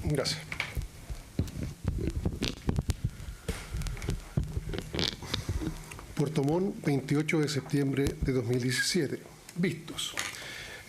Gracias. Puerto Montt, 28 de septiembre de 2017. Vistos.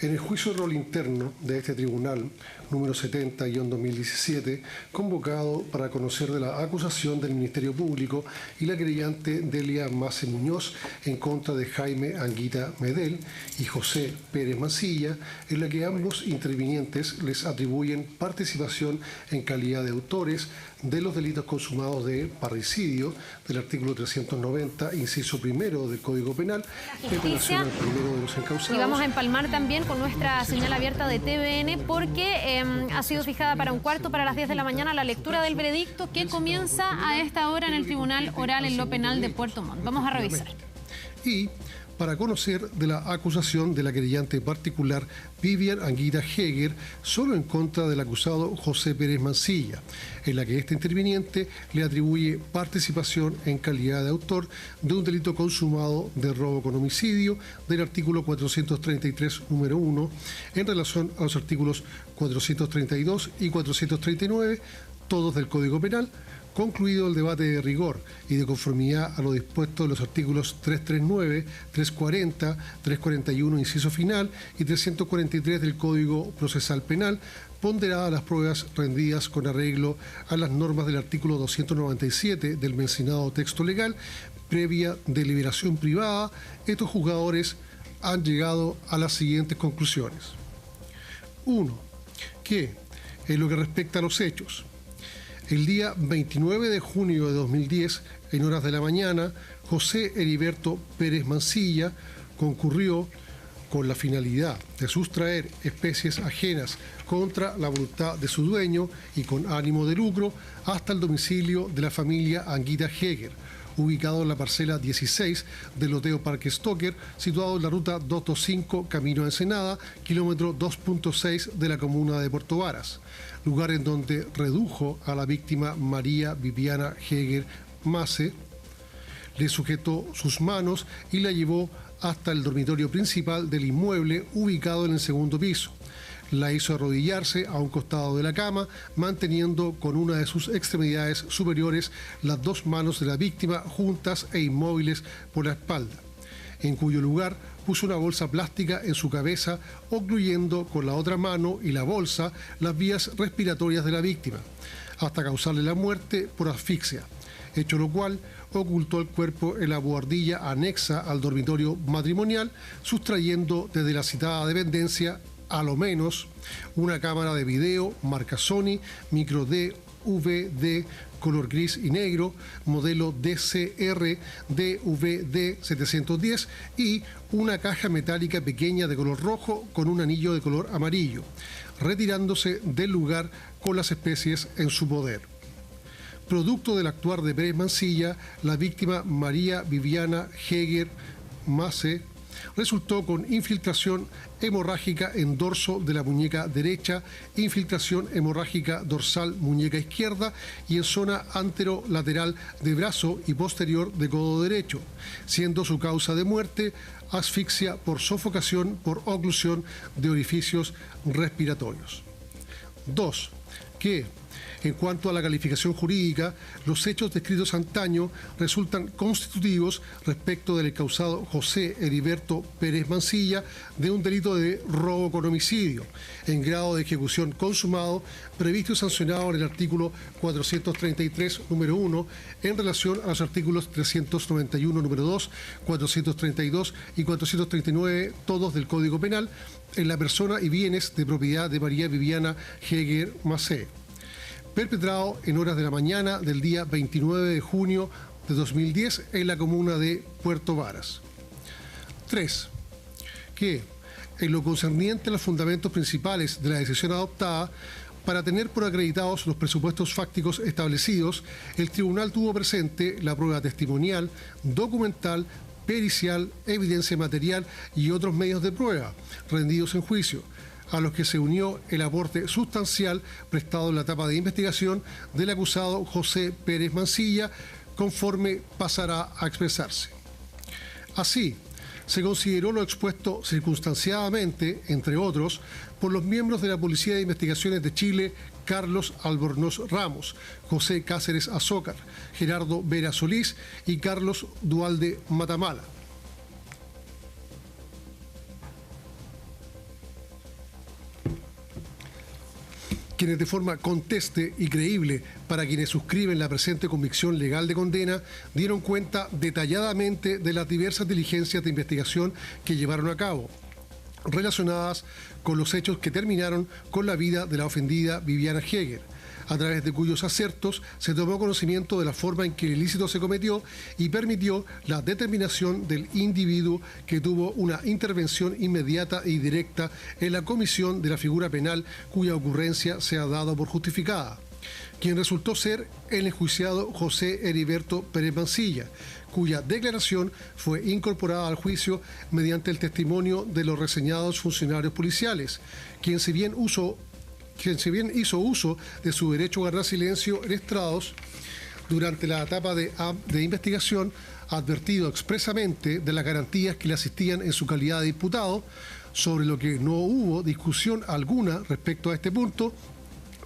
En el juicio de rol interno de este tribunal, número 70-2017, convocado para conocer de la acusación del Ministerio Público y la querellante Delia Mase Muñoz en contra de Jaime Anguita Medel y José Pérez Mancilla, en la que ambos intervinientes les atribuyen participación en calidad de autores de los delitos consumados de parricidio del artículo 390, inciso primero del Código Penal, en relación al primero de los encausados. Y vamos a empalmar también con nuestra señal abierta de TVN porque ha sido fijada para 1:15 para las 10 de la mañana la lectura del veredicto que comienza a esta hora en el Tribunal Oral en lo Penal de Puerto Montt. Vamos a revisar. Y para conocer de la acusación de la querellante particular Vivian Anguita Heger solo en contra del acusado José Pérez Mancilla, en la que este interviniente le atribuye participación en calidad de autor de un delito consumado de robo con homicidio del artículo 433, número 1, en relación a los artículos 432 y 439, todos del Código Penal. Concluido el debate de rigor y de conformidad a lo dispuesto en los artículos 339, 340, 341, inciso final, y 343 del Código Procesal Penal, ponderadas las pruebas rendidas con arreglo a las normas del artículo 297 del mencionado texto legal, previa deliberación privada, estos juzgadores han llegado a las siguientes conclusiones. 1. Que, en lo que respecta a los hechos, el día 29 de junio de 2010, en horas de la mañana, José Heriberto Pérez Mancilla concurrió con la finalidad de sustraer especies ajenas contra la voluntad de su dueño y con ánimo de lucro hasta el domicilio de la familia Anguita Heger, ubicado en la parcela 16 del loteo Parque Stoker, situado en la ruta 225 Camino a Ensenada, kilómetro 2.6 de la comuna de Puerto Varas, lugar en donde redujo a la víctima María Viviana Heger Mase, le sujetó sus manos y la llevó hasta el dormitorio principal del inmueble ubicado en el segundo piso. La hizo arrodillarse a un costado de la cama, manteniendo con una de sus extremidades superiores las dos manos de la víctima juntas e inmóviles por la espalda, en cuyo lugar puso una bolsa plástica en su cabeza, ocluyendo con la otra mano y la bolsa las vías respiratorias de la víctima, hasta causarle la muerte por asfixia, hecho lo cual ocultó el cuerpo en la buhardilla anexa al dormitorio matrimonial, sustrayendo desde la citada dependencia a lo menos una cámara de video marca Sony, micro DVD, color gris y negro, modelo DCR DVD 710 y una caja metálica pequeña de color rojo con un anillo de color amarillo, retirándose del lugar con las especies en su poder. Producto del actuar de Pérez Mancilla, la víctima María Viviana Heger Mase resultó con infiltración hemorrágica en dorso de la muñeca derecha, infiltración hemorrágica dorsal muñeca izquierda y en zona anterolateral de brazo y posterior de codo derecho, siendo su causa de muerte asfixia por sofocación por oclusión de orificios respiratorios. 2. Que, en cuanto a la calificación jurídica, los hechos descritos antaño resultan constitutivos respecto del encausado José Heriberto Pérez Mancilla de un delito de robo con homicidio, en grado de ejecución consumado, previsto y sancionado en el artículo 433, número 1, en relación a los artículos 391, número 2, 432 y 439, todos del Código Penal, en la persona y bienes de propiedad de María Viviana Heger Mase, perpetrado en horas de la mañana del día 29 de junio de 2010 en la comuna de Puerto Varas. 3. Que, en lo concerniente a los fundamentos principales de la decisión adoptada, para tener por acreditados los presupuestos fácticos establecidos, el tribunal tuvo presente la prueba testimonial, documental, pericial, evidencia material y otros medios de prueba rendidos en juicio, a los que se unió el aporte sustancial prestado en la etapa de investigación del acusado José Pérez Mancilla, conforme pasará a expresarse. Así, Se consideró lo expuesto circunstanciadamente, entre otros, por los miembros de la Policía de Investigaciones de Chile, Carlos Albornoz Ramos, José Cáceres Azócar, Gerardo Vera Solís y Carlos Dualde Matamala. Quienes de forma conteste y creíble para quienes suscriben la presente convicción legal de condena, dieron cuenta detalladamente de las diversas diligencias de investigación que llevaron a cabo, relacionadas con los hechos que terminaron con la vida de la ofendida Viviana Heger, a través de cuyos acertos se tomó conocimiento de la forma en que el ilícito se cometió y permitió la determinación del individuo que tuvo una intervención inmediata y directa en la comisión de la figura penal cuya ocurrencia se ha dado por justificada, quien resultó ser el enjuiciado José Heriberto Pérez Mancilla, cuya declaración fue incorporada al juicio mediante el testimonio de los reseñados funcionarios policiales, quien si bien hizo uso de su derecho a guardar silencio en estrados durante la etapa de investigación, advertido expresamente de las garantías que le asistían en su calidad de diputado, sobre lo que no hubo discusión alguna respecto a este punto,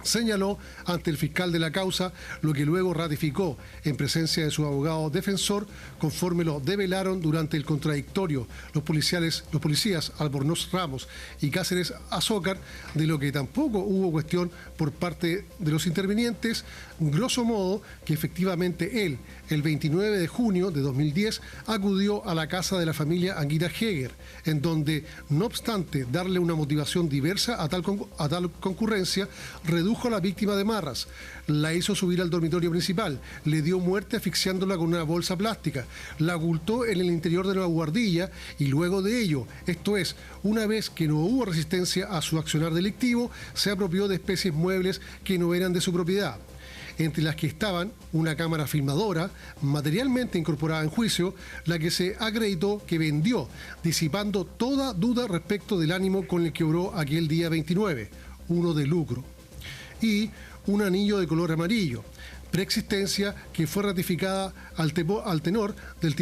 señaló ante el fiscal de la causa, lo que luego ratificó en presencia de su abogado defensor, conforme lo develaron durante el contradictorio los policías Albornoz Ramos y Cáceres Azócar, de lo que tampoco hubo cuestión por parte de los intervinientes, grosso modo que efectivamente él, el 29 de junio de 2010, acudió a la casa de la familia Anguita Heger, en donde, no obstante darle una motivación diversa a tal concurrencia, redujo a la víctima de Marras, la hizo subir al dormitorio principal, le dio muerte asfixiándola con una bolsa plástica, la ocultó en el interior de la buhardilla y luego de ello, esto es, una vez que no hubo resistencia a su accionar delictivo, se apropió de especies muebles que no eran de su propiedad, entre las que estaban una cámara filmadora materialmente incorporada en juicio, la que se acreditó que vendió, disipando toda duda respecto del ánimo con el que obró aquel día 29, uno de lucro, y un anillo de color amarillo, preexistencia que fue ratificada al tenor del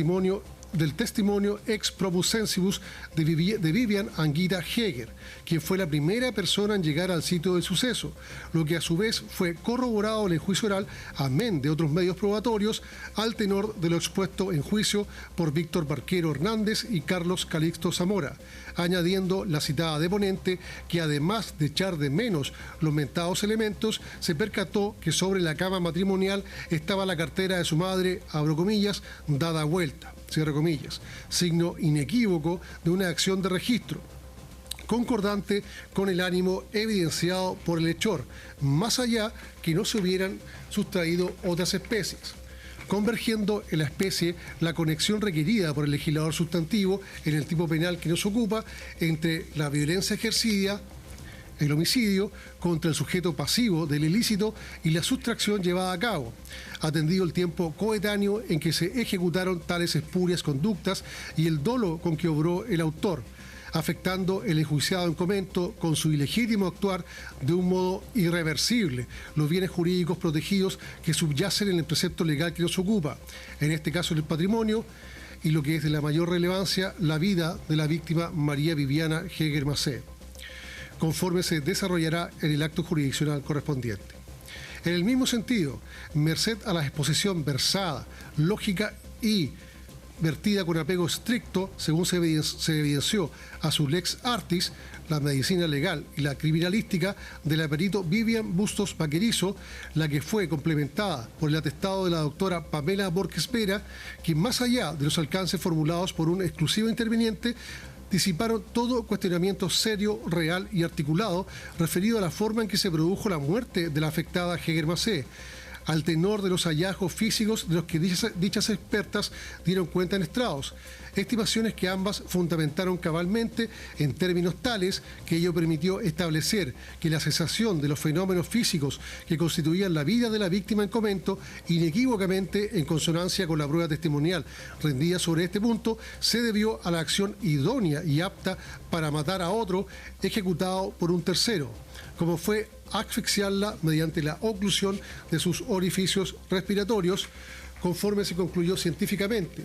testimonio ex probus sensibus de Vivian Anguita Heger, quien fue la primera persona en llegar al sitio del suceso, lo que a su vez fue corroborado en el juicio oral, amén de otros medios probatorios, al tenor de lo expuesto en juicio por Víctor Barquero Hernández y Carlos Calixto Zamora, añadiendo la citada deponente que además de echar de menos los mentados elementos, se percató que sobre la cama matrimonial estaba la cartera de su madre, abro comillas, dada vuelta, cierre comillas, signo inequívoco de una acción de registro, concordante con el ánimo evidenciado por el hechor, más allá que no se hubieran sustraído otras especies, convergiendo en la especie la conexión requerida por el legislador sustantivo en el tipo penal que nos ocupa entre la violencia ejercida, el homicidio contra el sujeto pasivo del ilícito y la sustracción llevada a cabo, atendido el tiempo coetáneo en que se ejecutaron tales espurias conductas y el dolo con que obró el autor, afectando el enjuiciado en comento con su ilegítimo actuar de un modo irreversible los bienes jurídicos protegidos que subyacen en el precepto legal que nos ocupa, en este caso el patrimonio, y lo que es de la mayor relevancia, la vida de la víctima María Viviana Heger Macé, conforme se desarrollará en el acto jurisdiccional correspondiente. En el mismo sentido, merced a la exposición versada, lógica y vertida con apego estricto, según se evidenció a su lex artis, la medicina legal y la criminalística de la perito Vivian Bustos Vaquerizo, la que fue complementada por el atestado de la doctora Pamela Borges Vera, que más allá de los alcances formulados por un exclusivo interviniente, disiparon todo cuestionamiento serio, real y articulado referido a la forma en que se produjo la muerte de la afectada Heger Macé, al tenor de los hallazgos físicos de los que dichas expertas dieron cuenta en estrados, estimaciones que ambas fundamentaron cabalmente en términos tales que ello permitió establecer que la cesación de los fenómenos físicos que constituían la vida de la víctima en comento, inequívocamente en consonancia con la prueba testimonial rendida sobre este punto, se debió a la acción idónea y apta para matar a otro ejecutado por un tercero, como fue asfixiarla mediante la oclusión de sus orificios respiratorios, conforme se concluyó científicamente,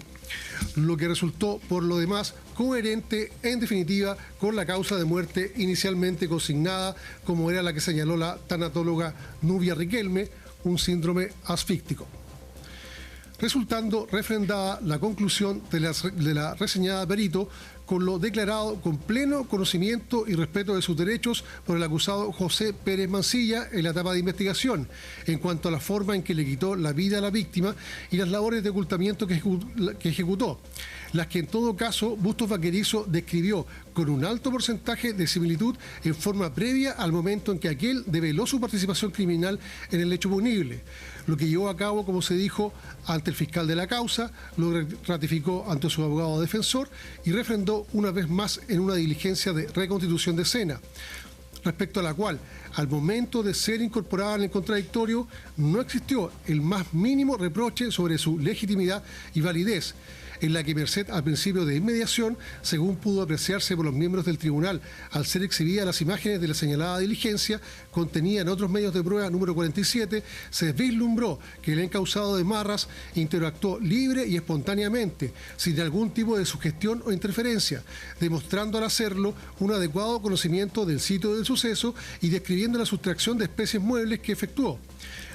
lo que resultó por lo demás coherente en definitiva con la causa de muerte inicialmente consignada, como era la que señaló la tanatóloga Nubia Riquelme, un síndrome asfíctico, resultando refrendada la conclusión de la reseñada perito con lo declarado con pleno conocimiento y respeto de sus derechos por el acusado José Pérez Mancilla en la etapa de investigación, en cuanto a la forma en que le quitó la vida a la víctima y las labores de ocultamiento que ejecutó, las que en todo caso Bustos Vaquerizo describió con un alto porcentaje de similitud en forma previa al momento en que aquel develó su participación criminal en el hecho punible, lo que llevó a cabo, como se dijo, ante el fiscal de la causa, lo ratificó ante su abogado defensor y refrendó una vez más en una diligencia de reconstitución de escena, respecto a la cual, al momento de ser incorporada en el contradictorio, no existió el más mínimo reproche sobre su legitimidad y validez, en la que merced al principio de inmediación, según pudo apreciarse por los miembros del tribunal, al ser exhibidas las imágenes de la señalada diligencia, contenida en otros medios de prueba número 47, se vislumbró que el encausado de Marras interactuó libre y espontáneamente, sin algún tipo de sugestión o interferencia, demostrando al hacerlo un adecuado conocimiento del sitio del suceso y describiendo la sustracción de especies muebles que efectuó,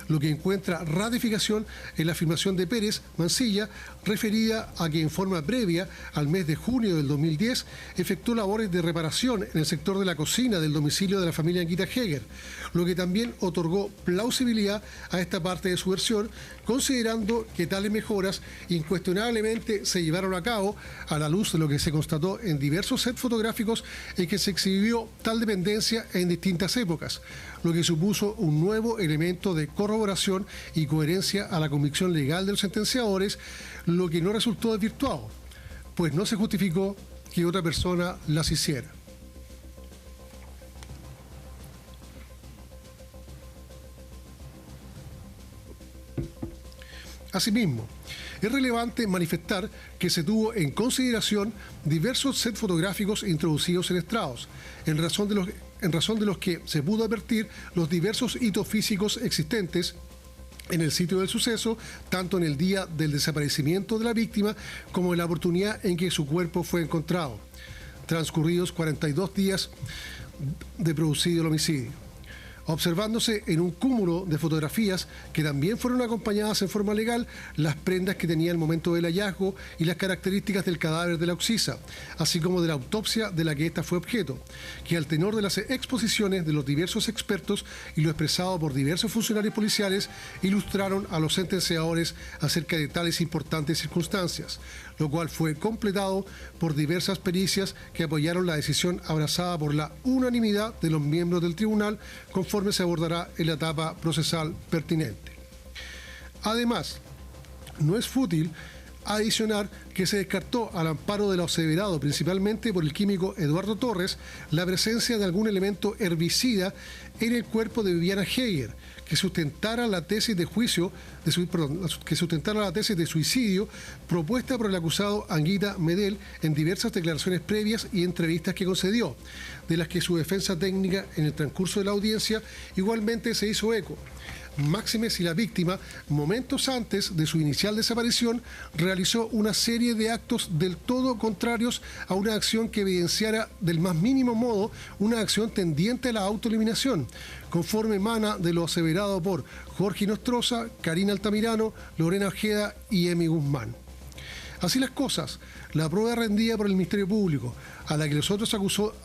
lo que encuentra ratificación en la afirmación de Pérez Mancilla, referida a que en forma previa al mes de junio del 2010 efectuó labores de reparación en el sector de la cocina del domicilio de la familia Anguita Heger, lo que también otorgó plausibilidad a esta parte de su versión, considerando que tales mejoras incuestionablemente se llevaron a cabo a la luz de lo que se constató en diversos sets fotográficos en que se exhibió tal dependencia en distintas épocas, lo que supuso un nuevo elemento de corroboración y coherencia a la convicción legal de los sentenciadores, lo que no resultó desvirtuado, pues no se justificó que otra persona las hiciera. Asimismo, es relevante manifestar que se tuvo en consideración diversos sets fotográficos introducidos en estrados, en razón de los que se pudo advertir los diversos hitos físicos existentes en el sitio del suceso, tanto en el día del desaparecimiento de la víctima como en la oportunidad en que su cuerpo fue encontrado, transcurridos 42 días de producido el homicidio, observándose en un cúmulo de fotografías que también fueron acompañadas en forma legal las prendas que tenía el momento del hallazgo y las características del cadáver de la occisa, así como de la autopsia de la que ésta fue objeto, que al tenor de las exposiciones de los diversos expertos y lo expresado por diversos funcionarios policiales, ilustraron a los sentenciadores acerca de tales importantes circunstancias, lo cual fue completado por diversas pericias que apoyaron la decisión abrazada por la unanimidad de los miembros del tribunal, conforme se abordará en la etapa procesal pertinente. Además, no es fútil adicionar que se descartó al amparo de lo aseverado principalmente por el químico Eduardo Torres la presencia de algún elemento herbicida en el cuerpo de Viviana Heger que sustentara la tesis de suicidio propuesta por el acusado Anguita Medel en diversas declaraciones previas y entrevistas que concedió, de las que su defensa técnica en el transcurso de la audiencia igualmente se hizo eco. Máxime si la víctima, momentos antes de su inicial desaparición, realizó una serie de actos del todo contrarios a una acción que evidenciara del más mínimo modo una acción tendiente a la autoeliminación, conforme emana de lo aseverado por Jorge Nostroza, Karina Altamirano, Lorena Ojeda y Emi Guzmán. Así las cosas, la prueba rendida por el Ministerio Público, a la que los otros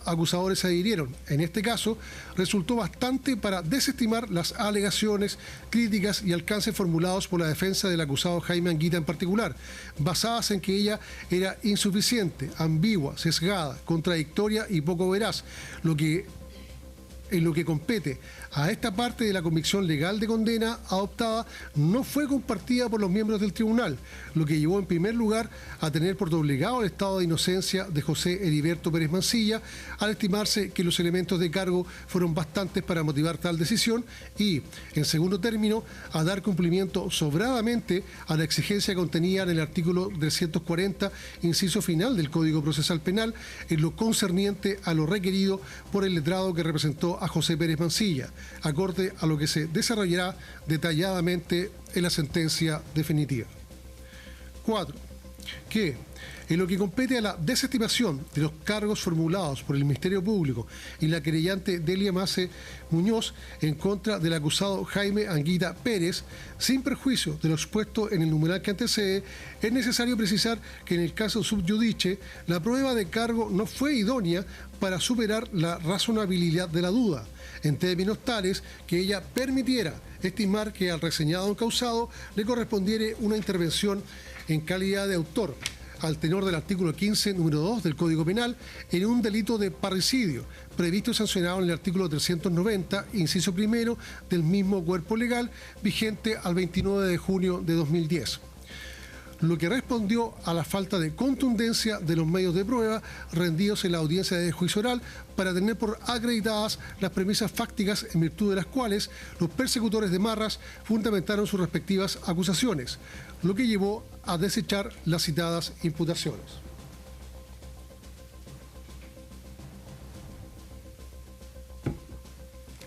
acusadores se adhirieron, en este caso, resultó bastante para desestimar las alegaciones, críticas y alcances formulados por la defensa del acusado Jaime Anguita en particular, basadas en que ella era insuficiente, ambigua, sesgada, contradictoria y poco veraz, en lo que compete a esta parte de la convicción legal de condena adoptada no fue compartida por los miembros del tribunal, lo que llevó en primer lugar a tener por doblegado el estado de inocencia de José Heriberto Pérez Mancilla, al estimarse que los elementos de cargo fueron bastantes para motivar tal decisión y, en segundo término, a dar cumplimiento sobradamente a la exigencia contenida en el artículo 340, inciso final del Código Procesal Penal, en lo concerniente a lo requerido por el letrado que representó a José Pérez Mancilla, acorde a lo que se desarrollará detalladamente en la sentencia definitiva. 4. Que, en lo que compete a la desestimación de los cargos formulados por el Ministerio Público y la querellante Delia Mace Muñoz en contra del acusado Jaime Anguita Pérez, sin perjuicio de lo expuesto en el numeral que antecede, es necesario precisar que en el caso subjudice, la prueba de cargo no fue idónea para superar la razonabilidad de la duda, en términos tales que ella permitiera estimar que al reseñado encausado le correspondiera una intervención en calidad de autor, al tenor del artículo 15, número 2 del Código Penal, en un delito de parricidio, previsto y sancionado en el artículo 390, inciso primero, del mismo cuerpo legal, vigente al 29 de junio de 2010. Lo que respondió a la falta de contundencia de los medios de prueba rendidos en la audiencia de juicio oral para tener por acreditadas las premisas fácticas en virtud de las cuales los persecutores de Marras fundamentaron sus respectivas acusaciones, lo que llevó a desechar las citadas imputaciones.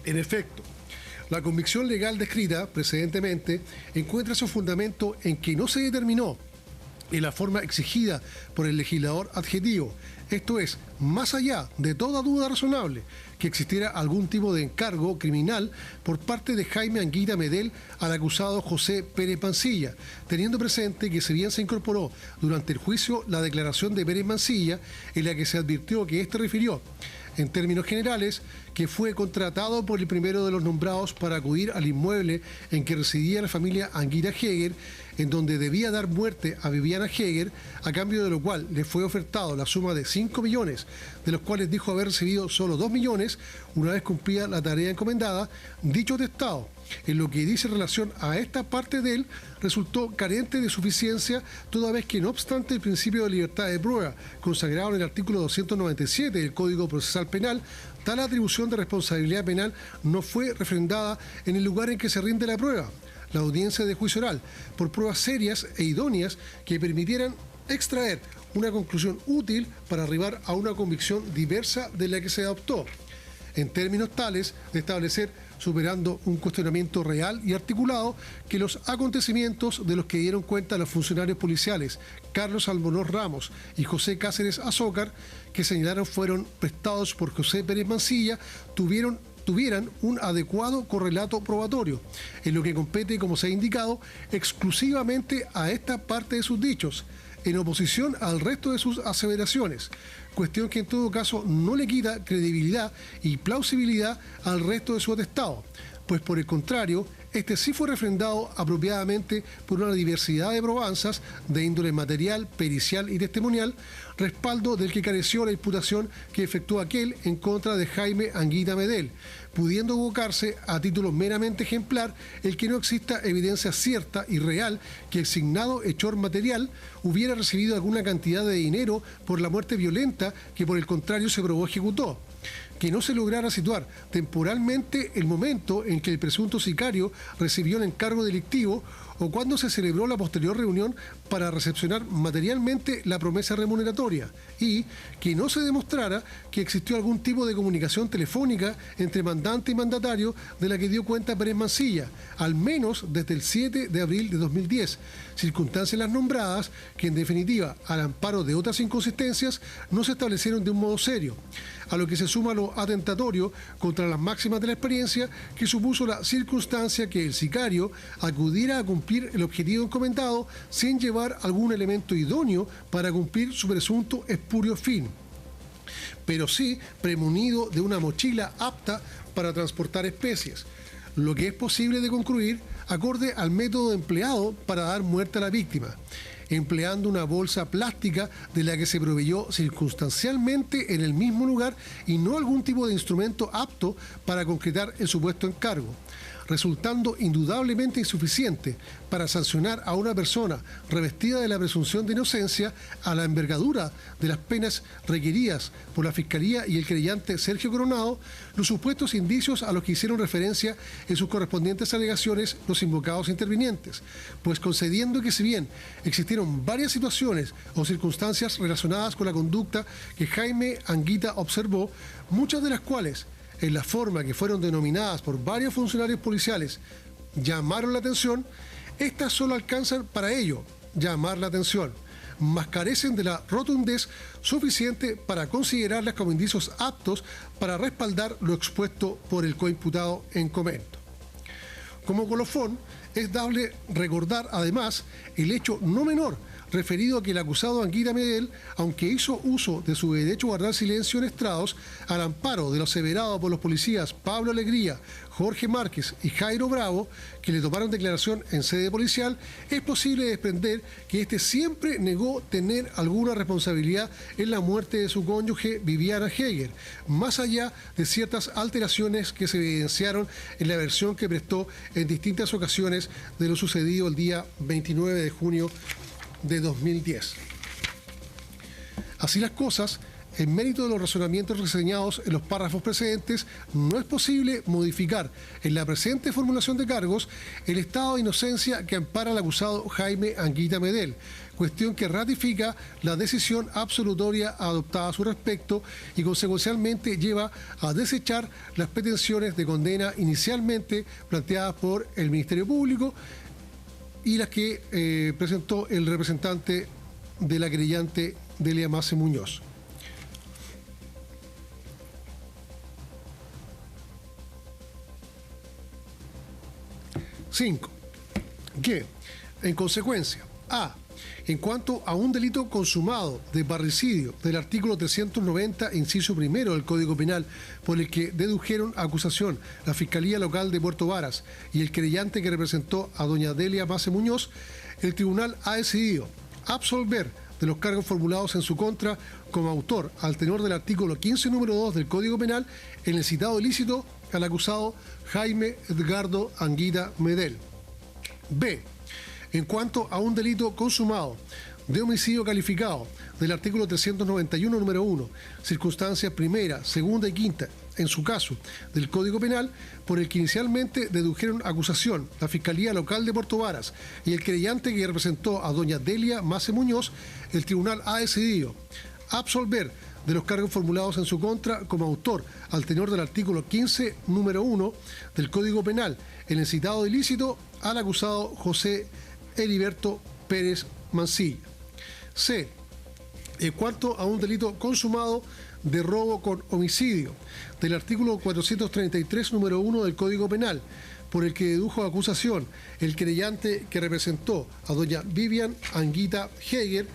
En efecto, la convicción legal descrita precedentemente encuentra su fundamento en que no se determinó en la forma exigida por el legislador adjetivo, esto es, más allá de toda duda razonable, que existiera algún tipo de encargo criminal por parte de Jaime Anguita Medel al acusado José Pérez Mancilla, teniendo presente que si bien se incorporó durante el juicio la declaración de Pérez Mancilla, en la que se advirtió que éste refirió, en términos generales, que fue contratado por el primero de los nombrados para acudir al inmueble en que residía la familia Anguita Heger, en donde debía dar muerte a Viviana Heger, a cambio de lo cual le fue ofertado la suma de 5 millones, de los cuales dijo haber recibido solo 2 millones, una vez cumplida la tarea encomendada. Dicho atestado, en lo que dice relación a esta parte de él, resultó carente de suficiencia, toda vez que, no obstante el principio de libertad de prueba, consagrado en el artículo 297 del Código Procesal Penal, tal atribución de responsabilidad penal no fue refrendada en el lugar en que se rinde la prueba, la audiencia de juicio oral, por pruebas serias e idóneas que permitieran extraer una conclusión útil para arribar a una convicción diversa de la que se adoptó, en términos tales de establecer, superando un cuestionamiento real y articulado, que los acontecimientos de los que dieron cuenta los funcionarios policiales Carlos Albornoz Ramos y José Cáceres Azócar, que señalaron fueron prestados por José Pérez Mancilla, tuvieran un adecuado correlato probatorio, en lo que compete, como se ha indicado, exclusivamente a esta parte de sus dichos, en oposición al resto de sus aseveraciones, cuestión que en todo caso no le quita credibilidad y plausibilidad al resto de su atestado, pues por el contrario, este sí fue refrendado apropiadamente por una diversidad de probanzas de índole material, pericial y testimonial, respaldo del que careció la imputación que efectuó aquel en contra de Jaime Anguita Medel, pudiendo evocarse a título meramente ejemplar el que no exista evidencia cierta y real que el signado hechor material hubiera recibido alguna cantidad de dinero por la muerte violenta que por el contrario se probó ejecutó, que no se lograra situar temporalmente el momento en que el presunto sicario recibió el encargo delictivo o cuando se celebró la posterior reunión para recepcionar materialmente la promesa remuneratoria, y que no se demostrara que existió algún tipo de comunicación telefónica entre mandante y mandatario de la que dio cuenta Pérez Mancilla, al menos desde el 7 de abril de 2010, circunstancias las nombradas que en definitiva, al amparo de otras inconsistencias, no se establecieron de un modo serio, a lo que se suma lo atentatorio contra las máximas de la experiencia que supuso la circunstancia que el sicario acudiera a cumplir el objetivo encomendado sin llevar algún elemento idóneo para cumplir su presunto espurio fin, pero sí premunido de una mochila apta para transportar especies, lo que es posible de concluir acorde al método empleado para dar muerte a la víctima, empleando una bolsa plástica de la que se proveyó circunstancialmente en el mismo lugar y no algún tipo de instrumento apto para concretar el supuesto encargo, resultando indudablemente insuficiente para sancionar a una persona revestida de la presunción de inocencia a la envergadura de las penas requeridas por la Fiscalía y el querellante Sergio Coronado, los supuestos indicios a los que hicieron referencia en sus correspondientes alegaciones los invocados intervinientes, pues concediendo que si bien existieron varias situaciones o circunstancias relacionadas con la conducta que Jaime Anguita observó, muchas de las cuales en la forma que fueron denominadas por varios funcionarios policiales, llamaron la atención, estas solo alcanzan para ello llamar la atención, mas carecen de la rotundez suficiente para considerarlas como indicios aptos para respaldar lo expuesto por el coimputado en comento. Como colofón, es dable recordar además el hecho no menor referido a que el acusado Anguita Medel, aunque hizo uso de su derecho a guardar silencio en estrados, al amparo de lo aseverado por los policías Pablo Alegría, Jorge Márquez y Jairo Bravo, que le tomaron declaración en sede policial, es posible desprender que éste siempre negó tener alguna responsabilidad en la muerte de su cónyuge Viviana Heger, más allá de ciertas alteraciones que se evidenciaron en la versión que prestó en distintas ocasiones de lo sucedido el día 29 de junio de 2010. Así las cosas, en mérito de los razonamientos reseñados en los párrafos precedentes, no es posible modificar en la presente formulación de cargos el estado de inocencia que ampara al acusado Jaime Anguita Medel, cuestión que ratifica la decisión absolutoria adoptada a su respecto y consecuencialmente lleva a desechar las pretensiones de condena inicialmente planteadas por el Ministerio Público y las que presentó el representante de la querellante Delia Mace Muñoz. Cinco, que, en consecuencia, a. En cuanto a un delito consumado de parricidio del artículo 390, inciso primero del Código Penal, por el que dedujeron acusación la Fiscalía Local de Puerto Varas y el querellante que representó a doña Delia Mace Muñoz, el tribunal ha decidido absolver de los cargos formulados en su contra como autor, al tenor del artículo 15, número 2 del Código Penal, en el citado ilícito al acusado Jaime Edgardo Anguita Medel. B. En cuanto a un delito consumado de homicidio calificado del artículo 391, número 1, circunstancias primera, segunda y quinta, en su caso, del Código Penal, por el que inicialmente dedujeron acusación la Fiscalía Local de Puerto Varas y el querellante que representó a doña Delia Mace Muñoz, el tribunal ha decidido absolver de los cargos formulados en su contra como autor, al tenor del artículo 15, número 1 del Código Penal, en el citado ilícito al acusado José Heriberto Pérez Mancilla. C. En cuanto a un delito consumado de robo con homicidio del artículo 433, número 1 del Código Penal, por el que dedujo acusación el querellante que representó a doña Vivian Anguita Heger,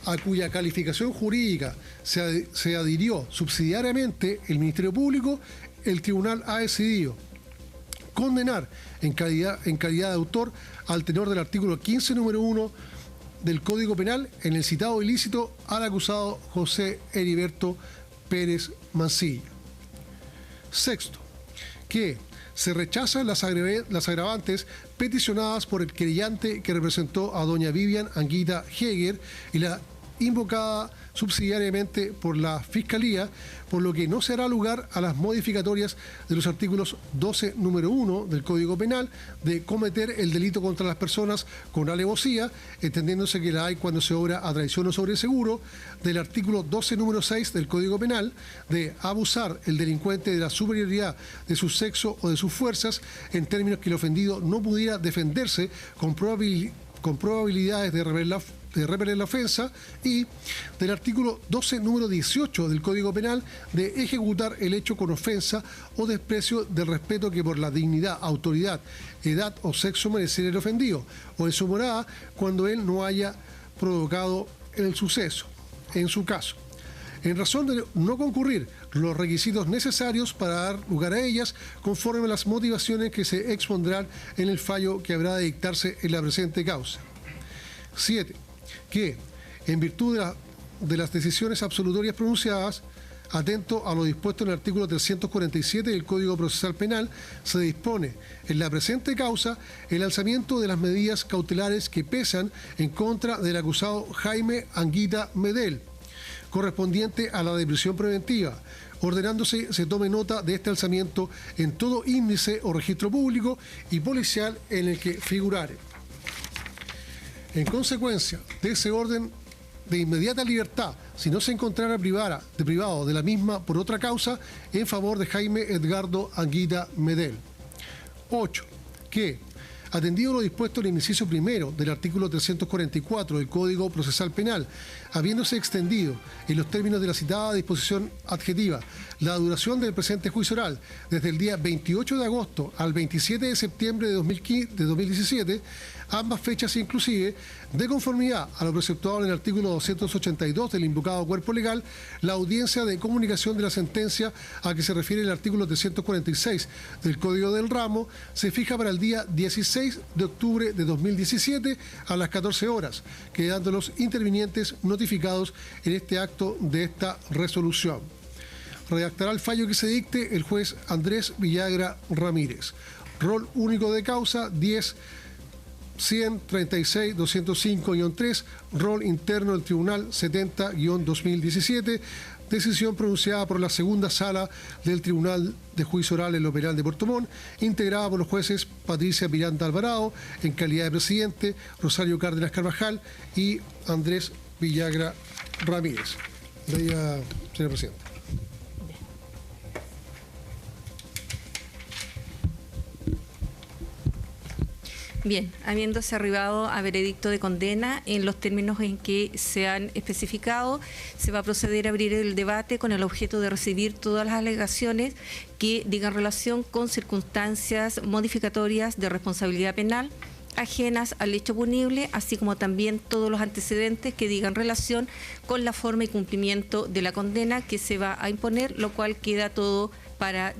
a cuya calificación jurídica se adhirió subsidiariamente el Ministerio Público, el tribunal ha decidido condenar en calidad de autor al tenor del artículo 15, número 1 del Código Penal, en el citado ilícito al acusado José Heriberto Pérez Mancilla. Sexto, que se rechazan las agravantes peticionadas por el querellante que representó a doña Vivian Anguita Heger y la invocada subsidiariamente por la Fiscalía, por lo que no se hará lugar a las modificatorias de los artículos 12, número 1 del Código Penal de cometer el delito contra las personas con alevosía, entendiéndose que la hay cuando se obra a traición o sobreseguro, del artículo 12, número 6 del Código Penal de abusar el delincuente de la superioridad de su sexo o de sus fuerzas, en términos que el ofendido no pudiera defenderse con probabilidades de repeler la ofensa, y del artículo 12, número 18 del Código Penal de ejecutar el hecho con ofensa o desprecio del respeto que por la dignidad, autoridad, edad o sexo mereciera el ofendido, o en su morada, cuando él no haya provocado el suceso, en su caso, en razón de no concurrir los requisitos necesarios para dar lugar a ellas, conforme a las motivaciones que se expondrán en el fallo que habrá de dictarse en la presente causa. 7. Que, en virtud de las decisiones absolutorias pronunciadas, atento a lo dispuesto en el artículo 347 del Código Procesal Penal, se dispone en la presente causa el alzamiento de las medidas cautelares que pesan en contra del acusado Jaime Anguita Medel, correspondiente a la de prisión preventiva, ordenándose se tome nota de este alzamiento en todo índice o registro público y policial en el que figurare. En consecuencia de ese orden de inmediata libertad, si no se encontrara privado de la misma por otra causa, en favor de Jaime Edgardo Anguita Medel. 8. Que, Atendido lo dispuesto en el inciso primero del artículo 344 del Código Procesal Penal, habiéndose extendido en los términos de la citada disposición adjetiva la duración del presente juicio oral desde el día 28 de agosto al 27 de septiembre de 2017, ambas fechas inclusive, de conformidad a lo preceptuado en el artículo 282 del invocado cuerpo legal, la audiencia de comunicación de la sentencia a que se refiere el artículo 346 del Código del Ramo se fija para el día 16 de octubre de 2017 a las 14 horas, quedando los intervinientes notificados en este acto de esta resolución. Redactará el fallo que se dicte el juez Andrés Villagra Ramírez. Rol único de causa 10-136-205-3, rol interno del Tribunal 70-2017, decisión pronunciada por la segunda sala del Tribunal de Juicio Oral en lo Penal de Puerto Montt, integrada por los jueces Patricia Miranda Alvarado, en calidad de presidente, Rosario Cárdenas Carvajal y Andrés Villagra Ramírez. Señor presidente. Bien, habiéndose arribado a veredicto de condena en los términos en que se han especificado, se va a proceder a abrir el debate con el objeto de recibir todas las alegaciones que digan relación con circunstancias modificatorias de responsabilidad penal ajenas al hecho punible, así como también todos los antecedentes que digan relación con la forma y cumplimiento de la condena que se va a imponer, lo cual queda todo para